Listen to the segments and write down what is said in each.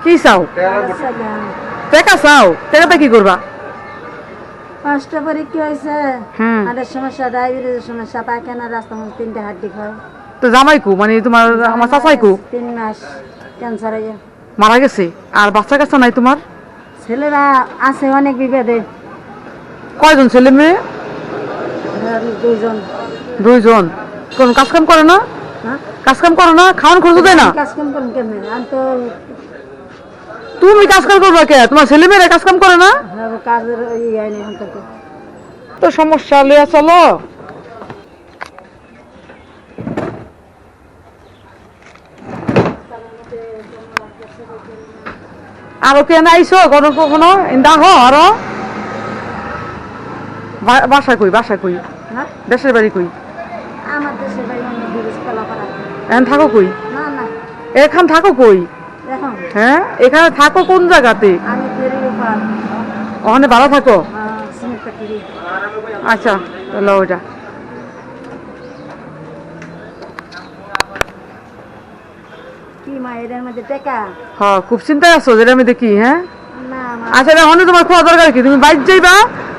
কি চাও? টাকা চাও? টাকাটা কি করবা? পাঁচটা পরীক্ষা হয়েছে, হাড়ের সমস্যা, ডায়াবেটিসের সমস্যা, পায়খানা, রাস্তা মধ্যে 3টে হাড্ডি খাও। তো জামাই কু, মানে তোমার আমার চাচাই কু? 3 মাস ক্যান্সার হয়ে মারা গেছে। আর বাচ্চা কাচ্চা নাই তোমার? ছেলেরা আছে অনেক বিপদে। কয়জন ছেলে মেয়ে? 2জন। 2জন। কোন কাজ কাম করে না? কাজ কাম করে না? খাওয়ান খরচ দেয় না? কাজ কাম করুন কেমনে? আমি তো তুমি কাজ কাম করবা কে? তোমার ছেলে মেয়েরা কাজ কাম করে না? কাজের ইয়ে নেই অন্তত। তো সমস্যা লইয়া চলো। আরো কেন আইসো? কখনো দেখো আরো বাসা কই? বাসা কই? দেশের বাড়ি কই? আমার দেশের বাড়ি অনেক দূরে, কলাপাড়া। এখন থাকো কই? না না, এখান থাকো কই? এখন হ্যাঁ, এখানে থাকো কোন জায়গাতে? আমি ফেরির উপর ওখানে ভাড়া থাকো? Cement factory. আচ্ছা, তাহলে ওইটা কি মা এদের মধ্যে টাকা? হ্যাঁ, খুব চিন্তায় আছো যেটা আমি দেখি। হ্যাঁ, না মা, আচ্ছা, এখন তোমার খোয়া দরকার কি? তুমি বাইর যাইবা,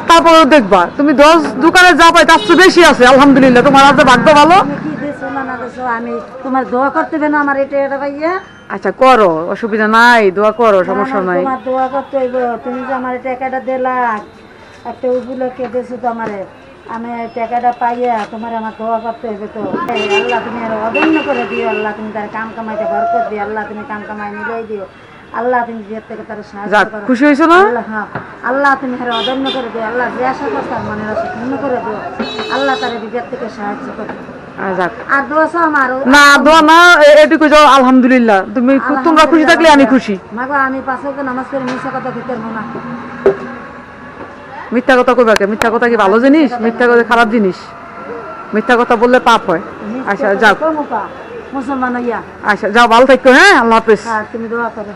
তারপর দেখবা। তুমি 10 দোকানে যা পাই তার চেয়ে বেশি আছে, আলহামদুলিল্লাহ। তোমার হাতে ভাগ্য ভালো। তুমি কি দেছো না না দেছো, আমি তোমার দোয়া করতে হবে না আমার এটা ভাইয়া? আচ্ছা, করো, অসুবিধা নাই, দোয়া করো, সমস্যা নাই। তোমার দোয়া করতে হইব। তুমি যে আমার টাকাটা দিলা, একটা উপলক্ষে দেছো তো আমারে, আমি এই টাকাটা পাইয়া তোমার আমার দোয়া করতে হইবে তো। আল্লাহ তুমি আর অদন্য করে দিও, আল্লাহ তুমি তার কাম কামাইতে বরকত দিও, আল্লাহ তুমি কাম কামাই মিলাই দিও, আল্লাহ তুমি বিয়ের থেকে তার সাহায্য যাক, করো। খুশি হয়েছো না? হ্যাঁ, আল্লাহ তুমি আর অদন্য করে দিও, আল্লাহ যে আশা করছো তার মনের আশা পূর্ণ করে দিও, আল্লাহ তার বিয়ের থেকে সাহায্য করো। যাক, আর দোয়া চাও আমার? না দোয়া না, এটুকু যাও, আলহামদুলিল্লাহ। তোমরা খুশি থাকলে আমি খুশি। মাগো আমি 5 ওয়াক্ত নামাজ পড়ে মিশা কথা দিতে পারবো না। মিথ্যা কথা কইবা কে? মিথ্যা কথা কি ভালো জিনিস? মিথ্যা কথা খারাপ জিনিস। মিথ্যা কথা বললে পাপ হয়। আচ্ছা যাও, মুসলমান হইয়া। আচ্ছা যাও, ভালো থাকো। হ্যাঁ, আল্লাহ হাফেজ। হ্যাঁ, তুমি দোয়া করো।